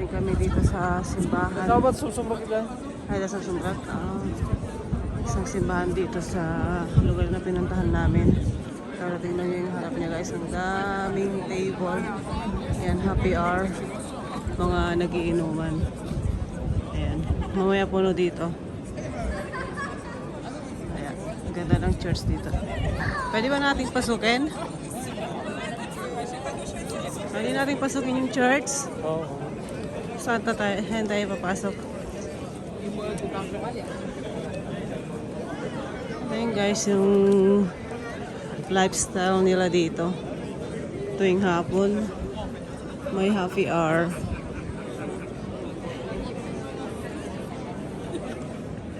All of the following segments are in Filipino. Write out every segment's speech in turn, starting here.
Nakarating kami dito sa simbahan. Dapat susumbat ka. Ay, nasa Sumbrat. Isang simbahan dito sa lugar na pinuntahan namin. Pero tingnan nyo yung harap niya guys. Ang daming table. Ayan, happy hour. Mga nagiinuman. Ayan. Mamaya puno dito. Ayan. Ang ganda ng church dito. Pwede ba nating pasukin? Pwede nating pasukin yung church? Oo. Saan tayo papasok? Ayan guys, yung lifestyle nila dito. Tuwing hapon, may happy hour.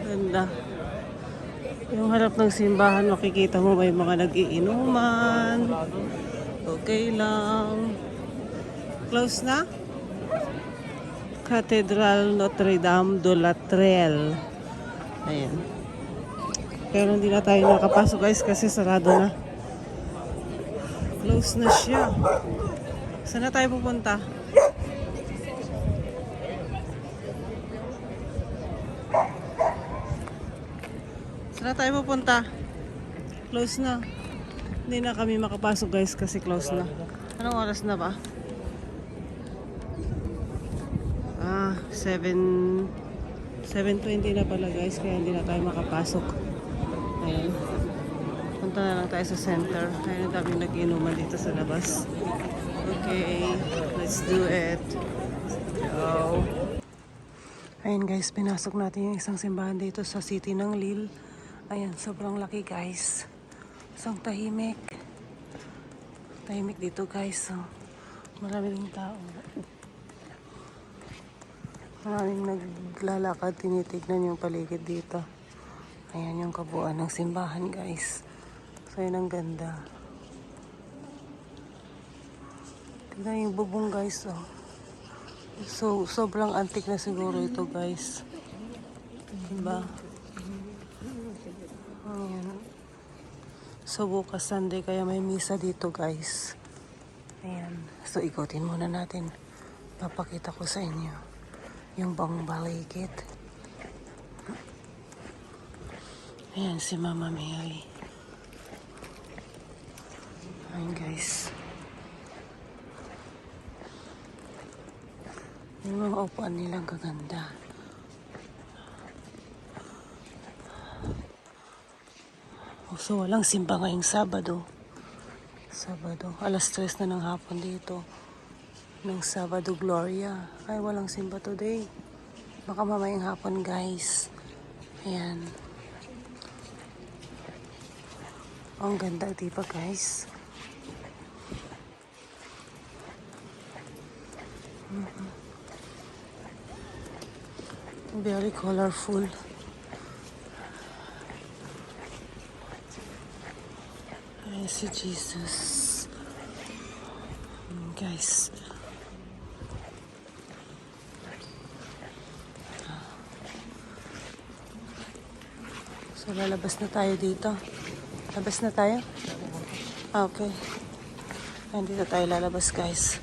Ganda. Yung harap ng simbahan, makikita mo may mga nag-iinuman. Okay lang. Close na? Cathedral Notre Dame de la Trelle. Ayan. Pero hindi na tayo nakapasok guys kasi sarado na. Close na siya. Saan na tayo pupunta? Saan na tayo pupunta? Close na. Hindi na kami makapasok guys kasi close na. Anong oras na ba? 7:20 na pala guys, kaya hindi na tayo makapasok. Ayan. Punta na lang tayo sa center. Ayun, daming nag-inuman dito sa labas. Okay, let's do it. Go. Ayun guys, pinasok natin yung isang simbahan dito sa city ng Lille. Ayan, sobrang laki guys. Isang tahimik. Tahimik dito guys. So, marami ring tao. Maraming naglalakad, tinitignan yung paligid dito. Ayan yung kabuuan ng simbahan guys. So yun ang ganda. Tignan yung bubong guys. Oh. So sobrang antik na siguro ito guys. Diba? Ayan. So bukas Sunday kaya may misa dito guys. Ayan. So ikutin muna natin. Papakita ko sa inyo yung bang baligid. Ayan si Mama Mary. Ayan guys. Yung mga upuan nilang kaganda. So walang simba ngayong Sabado. Alas 3 na ng hapon dito. Ng Sabado Gloria. Ay, walang simba today. Baka mamayang hapon, guys. Ayan. Oh, ang ganda, diba, guys? Very colorful. Ayan si Jesus. Guys. So, lalabas na tayo dito. Labas na tayo? Okay. Ayan, dito tayo lalabas, guys.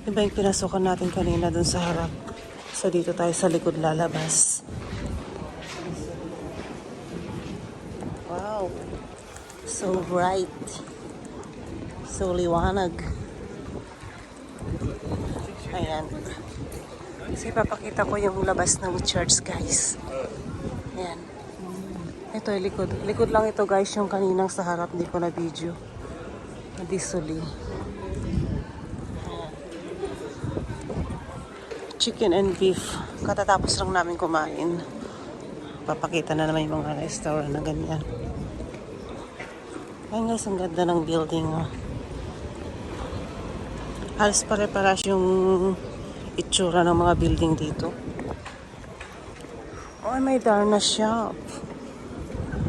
Diba yung pinasukan natin kanina dun sa harap? So, dito tayo sa likod lalabas. Wow. So bright. So liwanag. Ayan. Kasi papakita ko yung labas ng church, guys. Ayan. Ito ay likod. Likod lang ito guys, yung kaninang sa harap. Hindi ko na video. Disuli. Chicken and beef. Katatapos lang namin kumain. Papakita na naman yung mga restaurant na ganyan. Ayun guys, ang ganda ng building. Oh. Halos pare-paras yung itsura ng mga building dito. Oh, may Darna shop.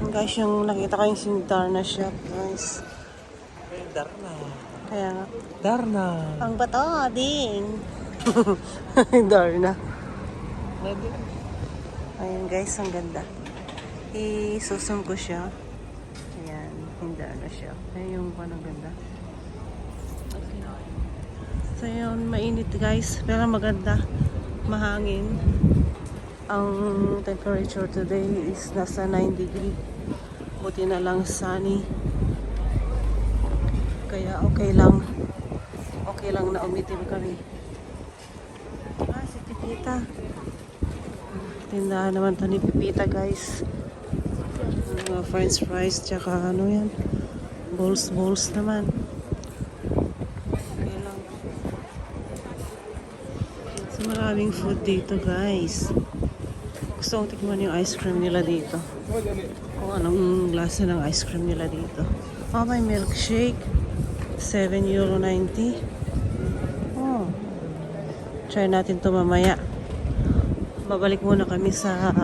Guys, yung nakita ko yung Darna shop, guys. Darna. Kaya nga. Darna. Ang bato, ding. Darna. Ayan guys, ang ganda. I-susum ko siya. Ayan, hindi na siya. Ayan yung panang ganda. So yun, mainit guys, pero maganda. mahangin. Ang temperature today is nasa 9 degree. Buti na lang sunny. Kaya okay lang. Okay lang na umitim kami. Si Pipita. Tindahan naman to ni Pipita, guys. Mga french fries, tsaka ano yan. Balls naman. Okay lang. So maraming food dito, guys. Gusto kong tikman yung ice cream nila dito. Kung anong lasa ng ice cream nila dito. Oh, may milkshake. €7.90. Oh. Try natin to mamaya. Babalik muna kami sa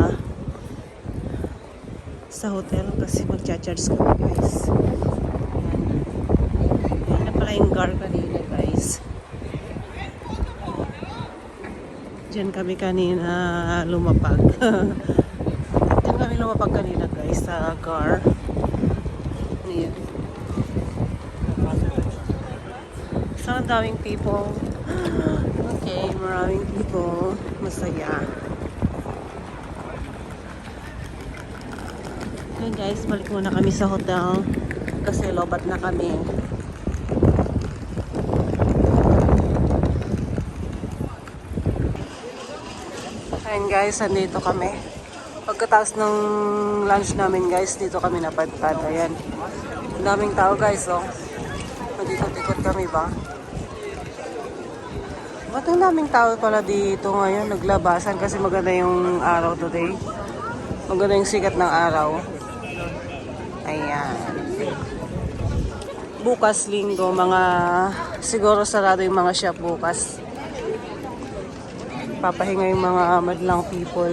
hotel kasi magcha-charge kami, guys. Yan na pala yung gar kanina, guys. Diyan kami kanina lumapag. Diyan kami lumapag kanina, guys, sa gar. Ayan. So, ang daming people. Okay, maraming people. Masaya. Okay, guys, balik muna kami sa hotel kasi lobat na kami. Ayan, guys, andito kami. Pagkatapos ng lunch namin, guys, dito kami napadpad. Ayan. Ang daming tao, guys, oh. Nagikot-ikot kami ba? Ba't ang daming tao pala dito ngayon? Naglabasan kasi maganda yung araw today. Maganda yung sikat ng araw. Ayan. Bukas linggo, siguro sarado yung mga shop bukas. Papahinga yung mga madlang people.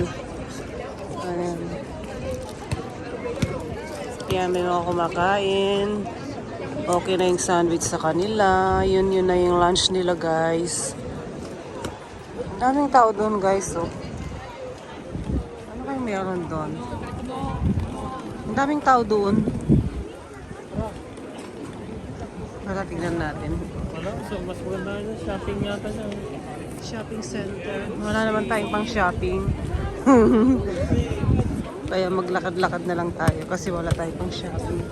Ayan. Ayan, meron ako kumakain. Okay na yung sandwich sa kanila. Yun na yung lunch nila, guys. Ang daming tao doon, guys, oh. Ano kayong meron doon? Ang daming tao doon. Para tignan natin. Wala, so mas maganda na shopping yata siya. Shopping center. Wala naman tayong pang shopping. Kaya maglakad-lakad na lang tayo kasi wala tayong pang shopping.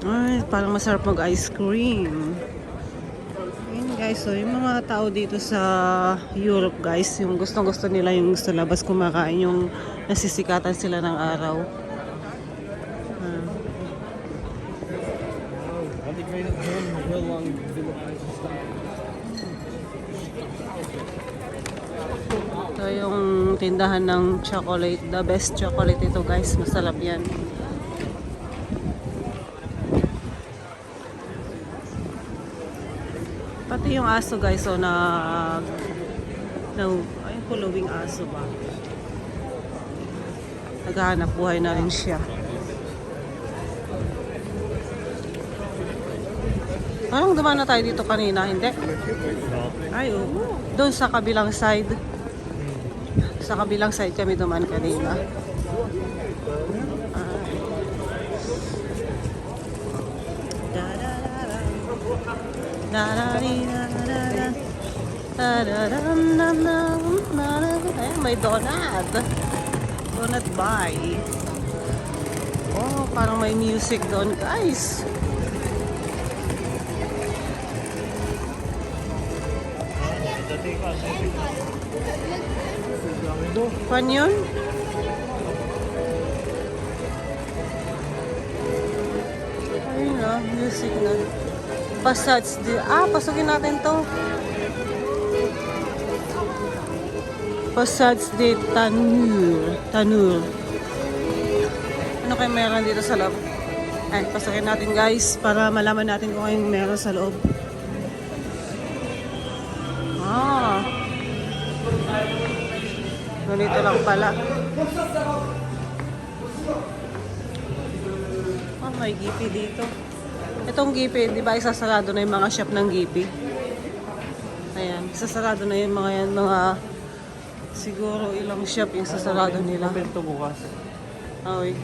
Ay, parang masarap mag-ice cream. Ayun, guys, so yung mga tao dito sa Europe, guys, yung gustong-gusto nila yung sa labas kumakain, yung nasisikatan sila ng araw. Ito yung tindahan ng chocolate. The best chocolate ito, guys. Masarap yan. Pati yung aso, guys, so ay, following aso ba? Naghahanap buhay na rin siya. Parang dumaan na tayo dito kanina, hindi? Ay, oo. Doon sa kabilang side. Sa kabilang side kami dumaan kanina. Ay, may donut. Donut buy. Oh, parang may music doon, guys. Pan yun? Ayun na, music na. Passage di... pasukin natin to. Passage de Tanur. Ano kayo meron dito sa loob? Ay, pasukin natin, guys, para malaman natin kung kayong meron sa loob. Ganito lang pala. May gipi dito. Itong gipi, di ba isasarado na yung mga shop ng gipi? Ayan, isasarado na yung mga yan, siguro ilang shop yung sasarado nila. Bento bukas. Okay.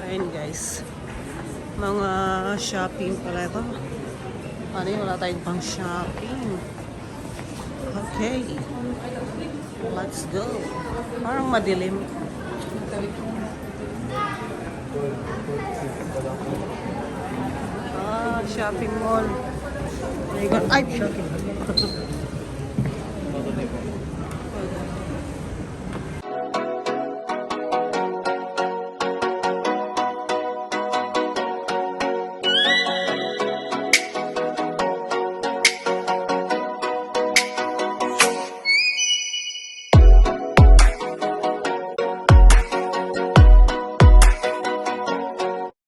Ayan, guys. Mga shopping pala ito. Ano yun? Wala tayong pang shopping. Okay. Let's go. Parang madilim. Shopping mall. Ay, shopping.